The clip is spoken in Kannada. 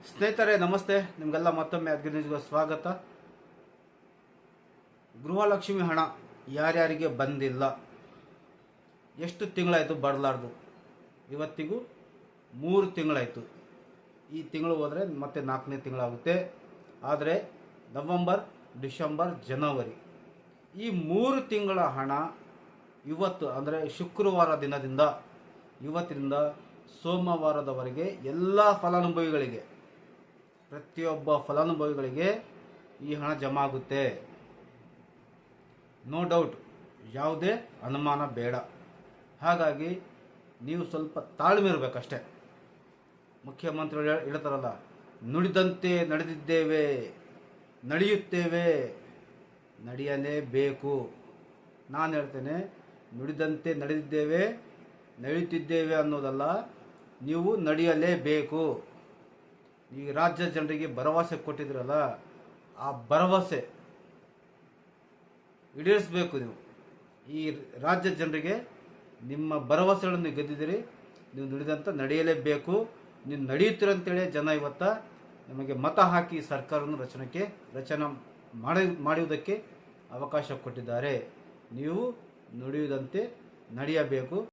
ಸ್ನೇಹಿತರೆ ನಮಸ್ತೆ, ನಿಮಗೆಲ್ಲ ಮತ್ತೊಮ್ಮೆ ಅದ್ಗಿನಿಗೆ ಸ್ವಾಗತ. ಗೃಹಲಕ್ಷ್ಮಿ ಹಣ ಯಾರ್ಯಾರಿಗೆ ಬಂದಿಲ್ಲ, ಎಷ್ಟು ತಿಂಗಳಾಯಿತು ಬರಲಾರ್ದು? ಇವತ್ತಿಗೂ 3 ತಿಂಗಳಾಯಿತು. ಈ ತಿಂಗಳು ಹೋದರೆ ಮತ್ತೆ 4ನೇ ತಿಂಗಳಾಗುತ್ತೆ. ಆದರೆ ನವೆಂಬರ್, ಡಿಸೆಂಬರ್, ಜನವರಿ ಈ 3 ತಿಂಗಳ ಹಣ ಇವತ್ತು ಅಂದರೆ ಶುಕ್ರವಾರ ದಿನದಿಂದ ಇವತ್ತಿನಿಂದ ಸೋಮವಾರದವರೆಗೆ ಎಲ್ಲ ಫಲಾನುಭವಿಗಳಿಗೆ, ಪ್ರತಿಯೊಬ್ಬ ಫಲಾನುಭವಿಗಳಿಗೆ ಈ ಹಣ ಜಮಾ ಆಗುತ್ತೆ. ನೋ ಡೌಟ್, ಯಾವುದೇ ಅನುಮಾನ ಬೇಡ. ಹಾಗಾಗಿ ನೀವು ಸ್ವಲ್ಪ ತಾಳ್ಮೆ ಇರಬೇಕಷ್ಟೆ. ಮುಖ್ಯಮಂತ್ರಿಗಳು ಹೇಳ್ತಾರಲ್ಲ, ನುಡಿದಂತೆ ನಡೆದಿದ್ದೇವೆ, ನಡೆಯುತ್ತೇವೆ, ನಡೆಯಲೇಬೇಕು. ನಾನು ಹೇಳ್ತೇನೆ, ನುಡಿದಂತೆ ನಡೆದಿದ್ದೇವೆ, ನಡೆಯುತ್ತಿದ್ದೇವೆ ಅನ್ನೋದಲ್ಲ, ನೀವು ನಡೆಯಲೇಬೇಕು. ಈ ರಾಜ್ಯ ಜನರಿಗೆ ಭರವಸೆ ಕೊಟ್ಟಿದ್ರಲ್ಲ, ಆ ಭರವಸೆ ಈಡೇರಿಸಬೇಕು. ನೀವು ಈ ರಾಜ್ಯ ಜನರಿಗೆ ನಿಮ್ಮ ಭರವಸೆಗಳನ್ನು ಗೆದ್ದಿದ್ದೀರಿ. ನೀವು ನುಡಿದಂತ ನಡೆಯಲೇಬೇಕು. ನೀವು ನಡೆಯುತ್ತೀರಂತೇಳಿ ಜನ ಇವತ್ತ ನಿಮಗೆ ಮತ ಹಾಕಿ ಸರ್ಕಾರವನ್ನು ರಚನೆ ಮಾಡುವುದಕ್ಕೆ ಅವಕಾಶ ಕೊಟ್ಟಿದ್ದಾರೆ. ನೀವು ನುಡಿಯುವುದಂತೆ ನಡೆಯಬೇಕು.